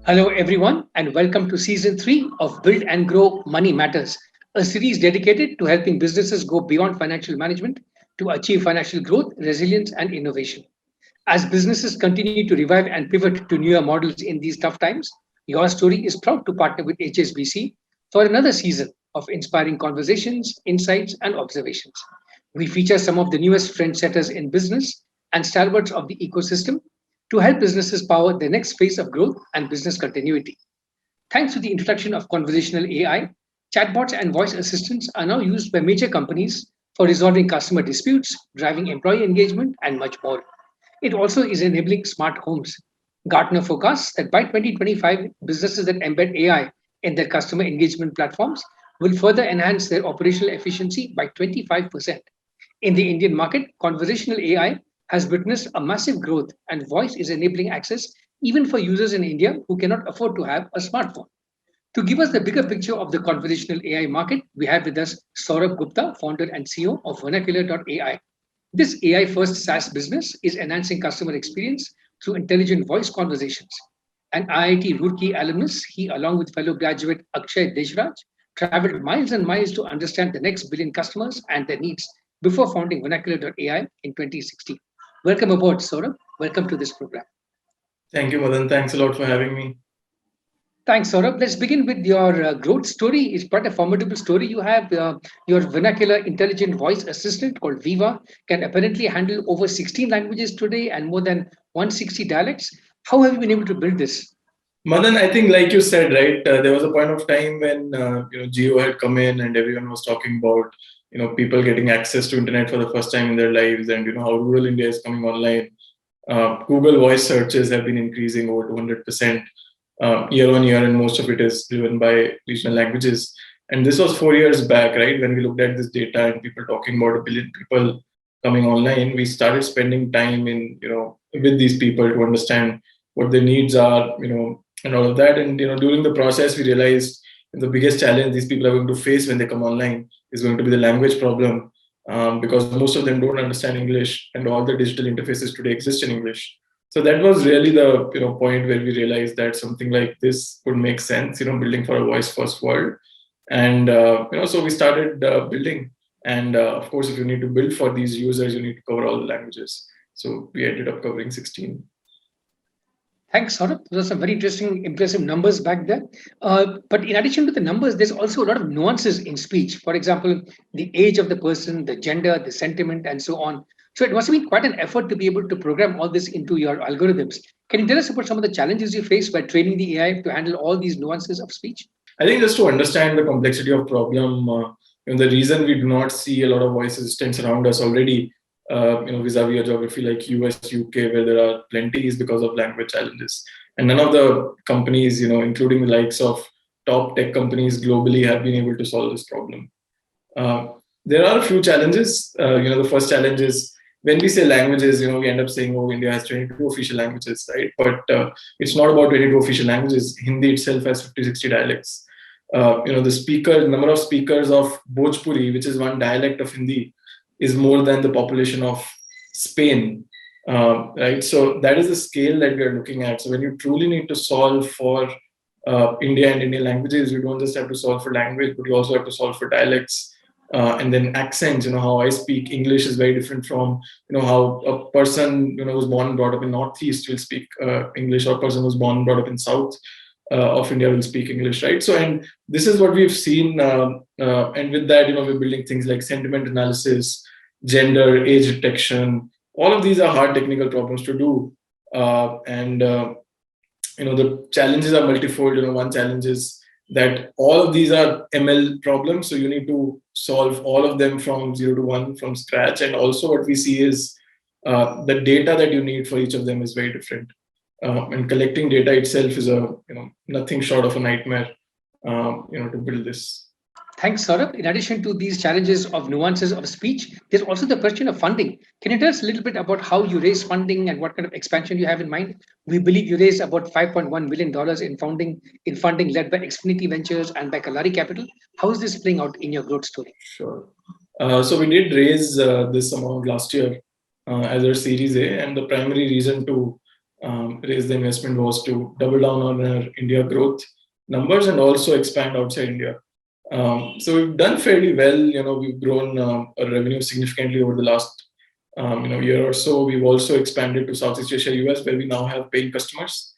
Hello, everyone, and welcome to season three of Build and Grow Money Matters, a series dedicated to helping businesses go beyond financial management to achieve financial growth, resilience, and innovation. As businesses continue to revive and pivot to newer models in these tough times, your story is proud to partner with HSBC for another season of inspiring conversations, insights, and observations. We feature some of the newest trendsetters in business and stalwarts of the ecosystem to help businesses power the next phase of growth and business continuity. Thanks to the introduction of conversational AI, chatbots and voice assistants are now used by major companies for resolving customer disputes, driving employee engagement, and much more. It also is enabling smart homes. Gartner forecasts that by 2025, businesses that embed AI in their customer engagement platforms will further enhance their operational efficiency by 25%. In the Indian market, conversational AI has witnessed a massive growth, and voice is enabling access even for users in India who cannot afford to have a smartphone. To give us the bigger picture of the conversational AI market, we have with us Saurabh Gupta, founder and CEO of Vernacular.ai. This AI first SaaS business is enhancing customer experience through intelligent voice conversations. An IIT Roorkee alumnus, he, along with fellow graduate Akshay Deshraj, traveled miles and miles to understand the next billion customers and their needs before founding Vernacular.ai in 2016. Welcome aboard, Saurabh. Welcome to this program. Thank you, Madan. Thanks a lot for having me. Thanks, Saurabh. Let's begin with your growth story. It's quite a formidable story. You have your vernacular intelligent voice assistant called Viva, can apparently handle over 16 languages today and more than 160 dialects. How have you been able to build this? Madan, I think, like you said, right, there was a point of time when Geo had come in and everyone was talking about people getting access to internet for the first time in their lives, and how rural India is coming online. Google voice searches have been increasing over 200% year on year, and most of it is driven by regional languages. And this was 4 years back, right? When we looked at this data and people talking about a billion people coming online, we started spending time in, with these people to understand what their needs are, and all of that. And, during the process, we realized the biggest challenge these people are going to face when they come online is going to be the language problem, because most of them don't understand English, and all the digital interfaces today exist in English. So that was really the point where we realized that something like this would make sense, building for a voice first world. And so we started building. And of course, if you need to build for these users, you need to cover all the languages. So we ended up covering 16. Thanks, Saurabh. Those are some very interesting, impressive numbers back there. But in addition to the numbers, there's also a lot of nuances in speech. For example, the age of the person, the gender, the sentiment, and so on. So it must have been quite an effort to be able to program all this into your algorithms. Can you tell us about some of the challenges you face by training the AI to handle all these nuances of speech? I think just to understand the complexity of problem, the reason we do not see a lot of voice assistants around us already, vis-a-vis a geography like US, UK, where there are plenty, is because of language challenges. And none of the companies, including the likes of top tech companies globally, have been able to solve this problem. There are a few challenges. The first challenge is when we say languages, we end up saying, oh, India has 22 official languages, right? But it's not about 22 official languages. Hindi itself has 50, 60 dialects. The number of speakers of Bhojpuri, which is one dialect of Hindi, is more than the population of Spain, right? So that is the scale that we are looking at. So when you truly need to solve for India and Indian languages, you don't just have to solve for language, but you also have to solve for dialects. And then accents, how I speak English is very different from, how a person, who's born and brought up in Northeast will speak English, or a person who's born and brought up in South of India will speak English, right? So, and this is what we've seen. And with that, we're building things like sentiment analysis, gender, age detection. All of these are hard technical problems to do. The challenges are multifold. One challenge is that all of these are ML problems. So you need to solve all of them from 0 to 1 from scratch. And also what we see is the data that you need for each of them is very different. And collecting data itself is nothing short of a nightmare, to build this. Thanks, Saurabh. In addition to these challenges of nuances of speech, there's also the question of funding. Can you tell us a little bit about how you raise funding and what kind of expansion you have in mind? We believe you raised about $5.1 million in funding led by Xfinity Ventures and by Kalari Capital. How is this playing out in your growth story? Sure. So we did raise this amount last year as our Series A, and the primary reason to raised the investment was to double down on our India growth numbers and also expand outside India. So we've done fairly well. We've grown our revenue significantly over the last year or so. We've also expanded to Southeast Asia, US, where we now have paying customers.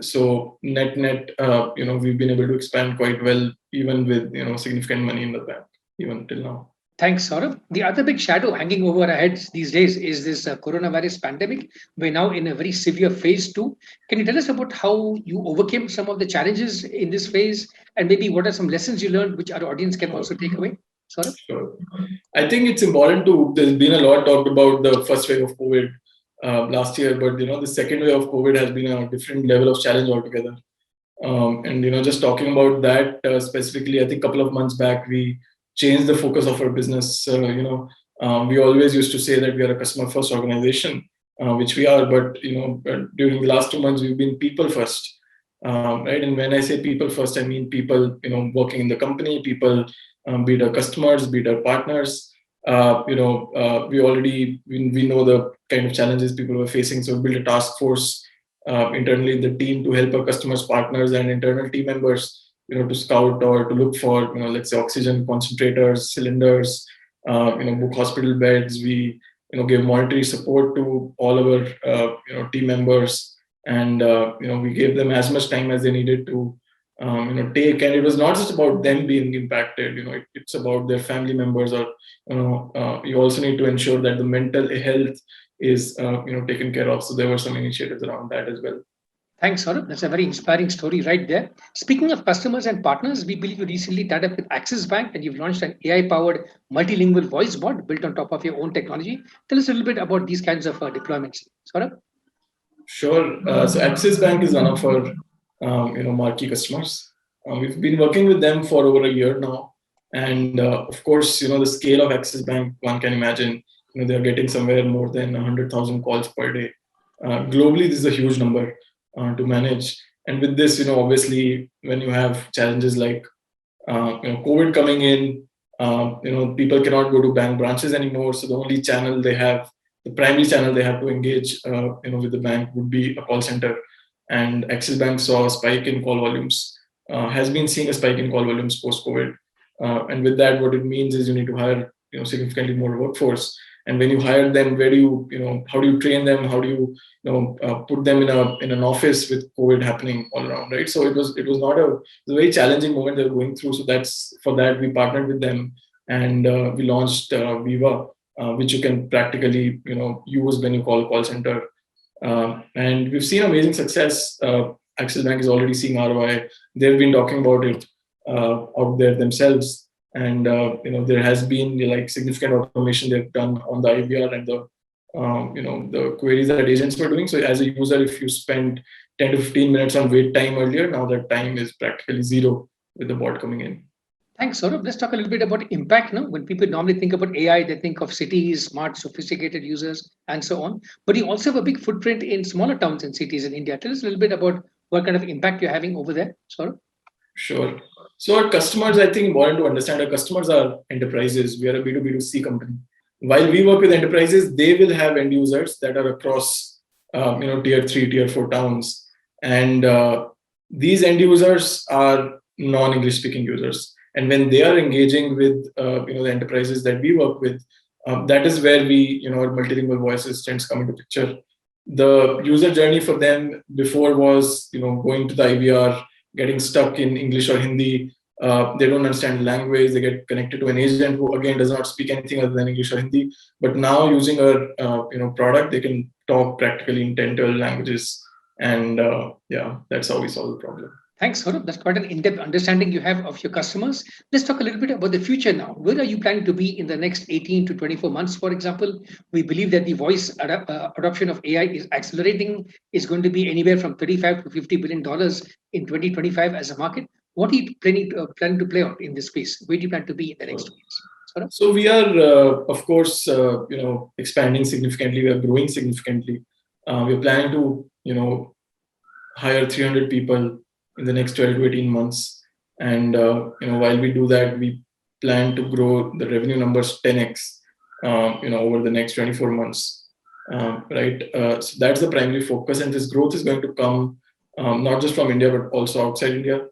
So net, we've been able to expand quite well, even with significant money in the bank, even till now. Thanks, Saurabh. The other big shadow hanging over our heads these days is this coronavirus pandemic. We're now in a very severe phase two. Can you tell us about how you overcame some of the challenges in this phase, and maybe what are some lessons you learned which our audience can also take away? Saurabh? Sure. I think it's important to. There's been a lot talked about the first wave of COVID last year, but the second wave of COVID has been a different level of challenge altogether. And just talking about that specifically, I think a couple of months back we changed the focus of our business. We always used to say that we are a customer first organization, which we are, but during the last 2 months we've been people first, right? And when I say people first, I mean people working in the company, people, be it our customers, be it our partners. We know the kind of challenges people were facing, so we built a task force internally in the team to help our customers, partners, and internal team members to scout or to look for, let's say, oxygen concentrators, cylinders, book hospital beds. We, give monetary support to all our, team members, and we gave them as much time as they needed to, take. And it was not just about them being impacted. It's about their family members, or you also need to ensure that the mental health is, taken care of. So there were some initiatives around that as well. Thanks, Saurabh. That's a very inspiring story right there. Speaking of customers and partners, we believe you recently tied up with Axis Bank and you've launched an AI-powered multilingual voice bot built on top of your own technology. Tell us a little bit about these kinds of deployments, Saurabh. Sure. So Axis Bank is one of our marquee customers. We've been working with them for over a year now, and of course, the scale of Axis Bank, one can imagine. They're getting somewhere more than 100,000 calls per day. Globally, this is a huge number to manage. And with this, obviously, when you have challenges like COVID coming in, people cannot go to bank branches anymore. So the only channel they have, the primary channel they have to engage, with the bank would be a call center. And Axis Bank saw a spike in call volumes, has been seeing a spike in call volumes post-COVID. And with that, what it means is you need to hire, significantly more workforce. And when you hire them, where do how do you train them? How do you, put them in an office with COVID happening all around, right? So it was a very challenging moment they were going through. So for that we partnered with them, and we launched Viva, which you can practically use when you call a call center. And we've seen amazing success. Axis Bank is already seeing ROI. They've been talking about it out there themselves. And there has been significant automation they've done on the IVR and the queries that agents were doing. So as a user, if you spend 10 to 15 minutes on wait time earlier, now that time is practically zero with the bot coming in. Thanks, Saurabh. Let's talk a little bit about impact now. When people normally think about AI, they think of cities, smart, sophisticated users, and so on. But you also have a big footprint in smaller towns and cities in India. Tell us a little bit about what kind of impact you're having over there, Saurabh. Sure. So our customers, I think important to understand, our customers are enterprises. We are a B2B2C company. While we work with enterprises, they will have end users that are across, tier 3, tier 4 towns. And these end users are non-English speaking users. And when they are engaging with, the enterprises that we work with, that is where our multilingual voice assistants come into picture. The user journey for them before was, going to the IVR, getting stuck in English or Hindi. They don't understand the language. They get connected to an agent who again does not speak anything other than English or Hindi. But now using our product, they can talk practically in 10 12 languages. And that's how we solve the problem. Thanks, Saurabh. That's quite an in-depth understanding you have of your customers. Let's talk a little bit about the future now. Where are you planning to be in the next 18 to 24 months, for example? We believe that the voice adoption of AI is accelerating. It's going to be anywhere from $35 to $50 billion in 2025 as a market. What are you planning to play out in this space? Where do you plan to be in the next 2 years? Saurabh? So we are, of course, expanding significantly. We are growing significantly. We're planning to, hire 300 people in the next 12 to 18 months. And, while we do that, we plan to grow the revenue numbers 10x, over the next 24 months. right? So that's the primary focus, and this growth is going to come not just from India but also outside India.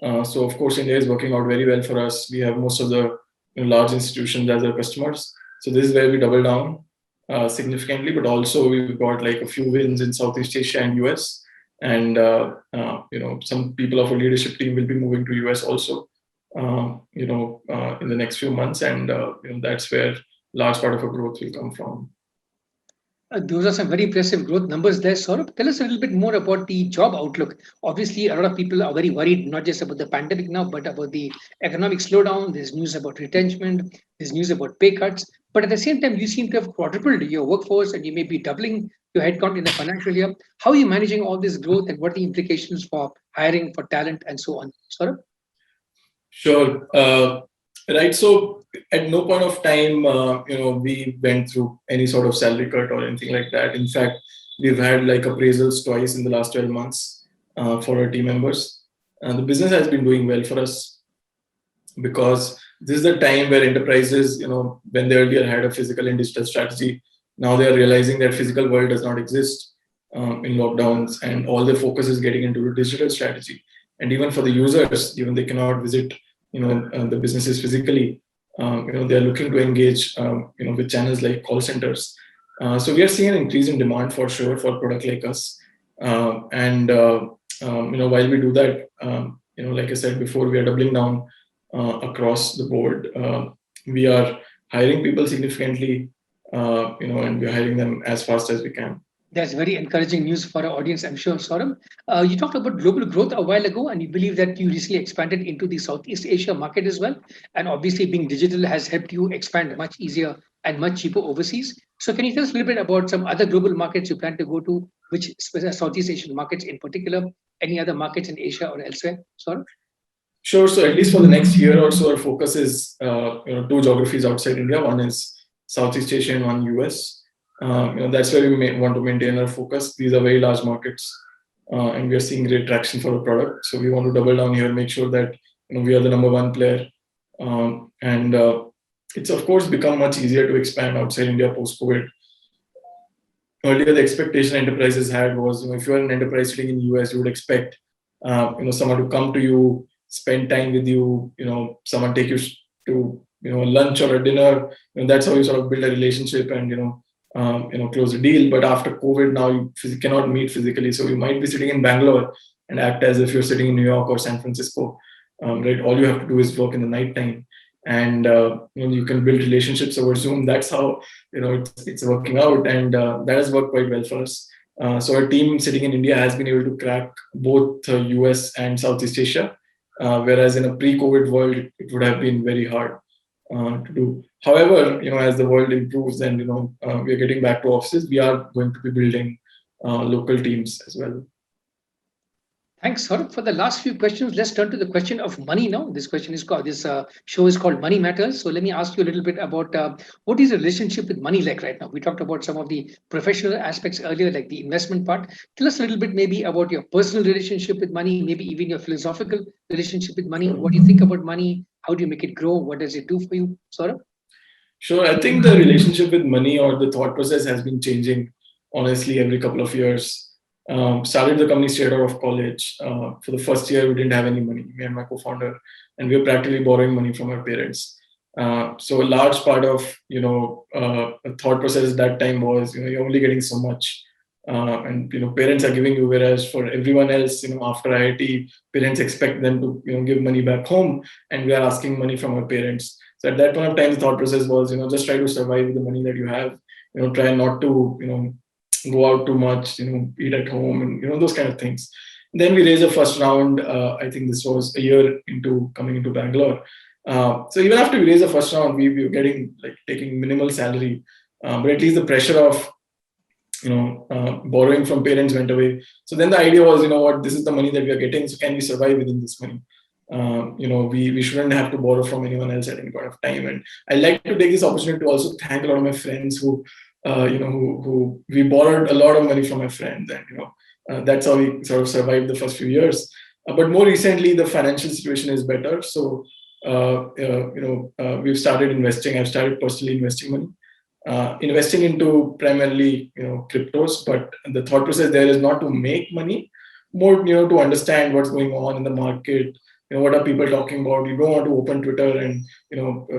So of course, India is working out very well for us. We have most of the large institutions as our customers. So this is where we double down significantly. But also we've got like a few wins in Southeast Asia and US, and some people of our leadership team will be moving to US also. In the next few months, and that's where large part of our growth will come from. Those are some very impressive growth numbers there, Saurabh. Tell us a little bit more about the job outlook. Obviously, a lot of people are very worried, not just about the pandemic now, but about the economic slowdown. There's news about retrenchment, there's news about pay cuts. But at the same time, you seem to have quadrupled your workforce and you may be doubling your headcount in the financial year. How are you managing all this growth and what are the implications for hiring, for talent, and so on? Saurabh? Sure. Right. So at no point of time, we went through any sort of salary cut or anything like that. In fact, we've had like appraisals twice in the last 12 months for our team members. And the business has been doing well for us because this is the time where enterprises, when they earlier had a physical and digital strategy, now they are realizing that physical world does not exist in lockdowns, and all their focus is getting into a digital strategy. And even for the users, even they cannot visit the businesses physically, they are looking to engage with channels like call centers. So we are seeing an increase in demand for sure for a product like us. While we do that, like I said before, we are doubling down across the board. We are hiring people significantly, and we're hiring them as fast as we can. That's very encouraging news for our audience, I'm sure, Saurabh. You talked about global growth a while ago, and you believe that you recently expanded into the Southeast Asia market as well. And obviously, being digital has helped you expand much easier and much cheaper overseas. So, can you tell us a little bit about some other global markets you plan to go to, which Southeast Asian markets in particular, any other markets in Asia or elsewhere, Saurabh? Sure. So, at least for the next year or so, our focus is two geographies outside India. One is Southeast Asia and one US. That's where we want to maintain our focus. These are very large markets, and we are seeing great traction for the product. So we want to double down here, make sure that we are the number one player. It's of course become much easier to expand outside India post-COVID. Earlier, the expectation enterprises had was, if you are an enterprise sitting in US, you would expect, someone to come to you, spend time with you, someone take you to, lunch or a dinner. That's how you sort of build a relationship and close a deal. But after COVID, now you cannot meet physically. So you might be sitting in Bangalore and act as if you're sitting in New York or San Francisco, right? All you have to do is work in the nighttime, and you can build relationships over Zoom. That's how it's working out, and that has worked quite well for us. So our team sitting in India has been able to crack both US and Southeast Asia, whereas in a pre-COVID world, it would have been very hard to do. However, as the world improves and we are getting back to offices, we are going to be building local teams as well. Thanks, Saurabh. For the last few questions, let's turn to the question of money now. This show is called Money Matters. So let me ask you a little bit about what is your relationship with money like right now? We talked about some of the professional aspects earlier, like the investment part. Tell us a little bit maybe about your personal relationship with money, maybe even your philosophical relationship with money. What do you think about money? How do you make it grow? What does it do for you, Saurabh? Sure. I think the relationship with money or the thought process has been changing, honestly, every couple of years. Started the company straight out of college. For the first year, we didn't have any money, me and my co-founder, and we were practically borrowing money from our parents. So a large part of thought process at that time was you're only getting so much, and parents are giving you, whereas for everyone else, after IIT, parents expect them to give money back home, and we are asking money from our parents. So at that point of time, the thought process was just try to survive with the money that you have. Try not to go out too much, eat at home, and those kind of things. Then we raised the first round. I think this was a year into coming into Bangalore. So even after we raised the first round, we were getting taking minimal salary, but at least the pressure of borrowing from parents went away. So then the idea was, this is the money that we are getting. So can we survive within this money? We shouldn't have to borrow from anyone else at any point of time. And I like to take this opportunity to also thank a lot of my friends who we borrowed a lot of money from my friends, and that's how we sort of survived the first few years. But more recently, the financial situation is better. So we've started investing. I've started personally investing money. investing into primarily cryptos, but the thought process there is not to make money, more to understand what's going on in the market. What are people talking about? You don't want to open Twitter and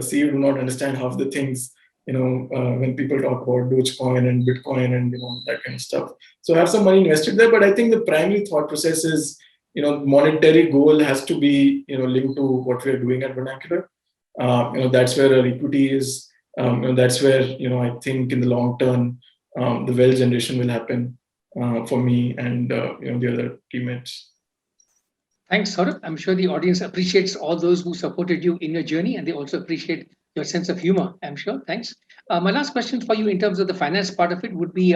see, you do not understand half the things when people talk about Dogecoin and Bitcoin and that kind of stuff. So have some money invested there, but I think the primary thought process is monetary goal has to be linked to what we are doing at Vernacular. That's where our equity is. That's where I think in the long term the wealth generation will happen for me and the other teammates. Thanks, Saurabh. I'm sure the audience appreciates all those who supported you in your journey, and they also appreciate your sense of humor, I'm sure. Thanks. My last question for you in terms of the finance part of it would be,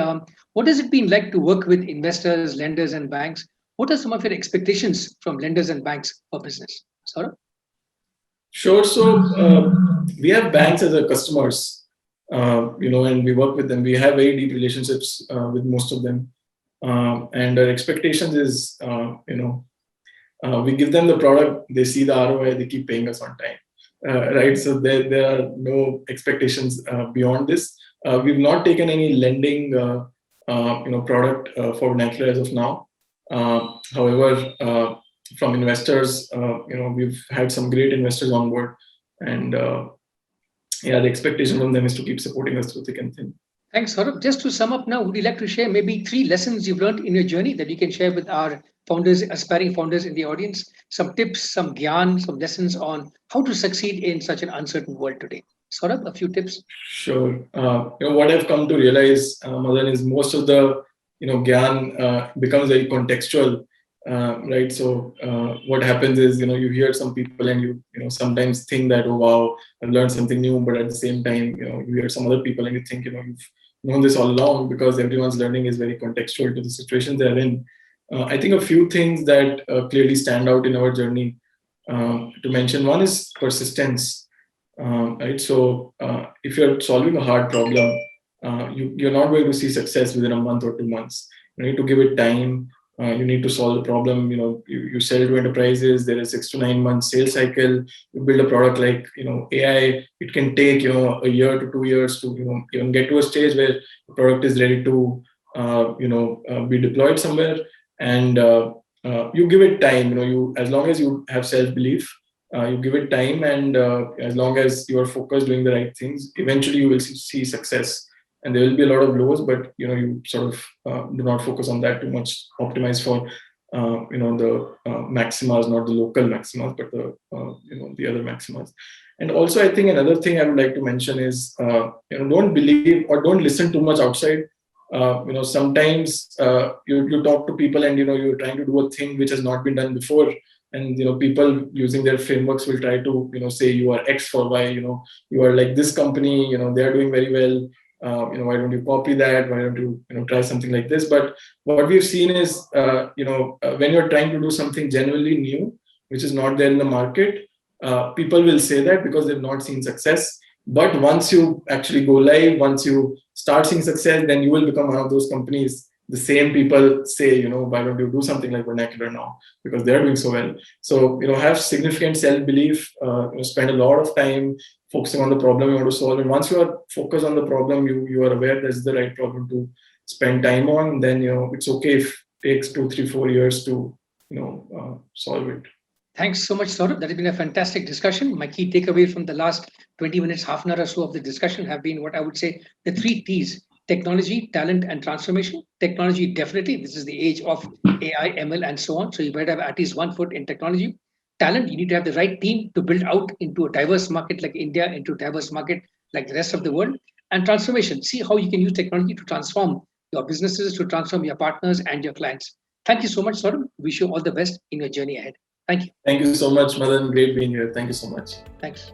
what has it been like to work with investors, lenders, and banks? What are some of your expectations from lenders and banks for business? Saurabh? Sure. So we have banks as our customers, and we work with them. We have very deep relationships with most of them. And our expectations is, we give them the product, they see the ROI, they keep paying us on time. Right. So there are no expectations beyond this. We've not taken any lending, product for Vernacular as of now. However, from investors, we've had some great investors on board, and the expectation from them is to keep supporting us through thick and thin. Thanks, Saurabh. Just to sum up now, would you like to share maybe 3 lessons you've learned in your journey that you can share with our founders, aspiring founders in the audience? Some tips, some gyan, some lessons on how to succeed in such an uncertain world today. Saurabh, a few tips. Sure. What I've come to realize, Madan, is most of the gyan becomes very contextual. Right. So what happens is, you hear some people and you sometimes think that, oh, wow, I've learned something new. But at the same time, you hear some other people and you think, you've known this all along, because everyone's learning is very contextual to the situation they're in. I think a few things that clearly stand out in our journey to mention. One is persistence. Right. So if you're solving a hard problem, you're not going to see success within a month or 2 months. You need to give it time. You need to solve the problem. You sell to enterprises. There is 6 to 9 months sales cycle. You build a product like AI. It can take a year to 2 years to even get to a stage where the product is ready to be deployed somewhere. And you give it time. You, as long as you have self-belief, you give it time, and as long as you are focused doing the right things, eventually you will see success. And there will be a lot of lows, but you sort of do not focus on that too much. Optimize for the maximas, not the local maximas, but the other maximas. And also, I think another thing I would like to mention is don't believe or don't listen too much outside. Sometimes you talk to people and you're trying to do a thing which has not been done before. And people using their frameworks will try to say you are X for Y. You are like this company. They are doing very well. Why don't you copy that? Why don't you try something like this? But what we've seen is when you're trying to do something genuinely new, which is not there in the market, people will say that because they've not seen success. But once you actually go live, once you start seeing success, then you will become one of those companies. The same people say, why don't you do something like Vernacular now? Because they're doing so well. So, have significant self-belief, spend a lot of time focusing on the problem you want to solve. And once you are focused on the problem, you are aware that's the right problem to spend time on, then, it's okay if it takes 2, 3, 4 years to, solve it. Thanks so much, Saurabh. That has been a fantastic discussion. My key takeaway from the last 20 minutes, half an hour or so of the discussion have been what I would say the 3 T's: technology, talent, and transformation. Technology, definitely. This is the age of AI, ML, and so on. So you better have at least 1 foot in technology. Talent, you need to have the right team to build out into a diverse market like India, into a diverse market like the rest of the world. And transformation, see how you can use technology to transform your businesses, to transform your partners and your clients. Thank you so much, Saurabh. Wish you all the best in your journey ahead. Thank you. Thank you so much, Madan. Great being here. Thank you so much. Thanks.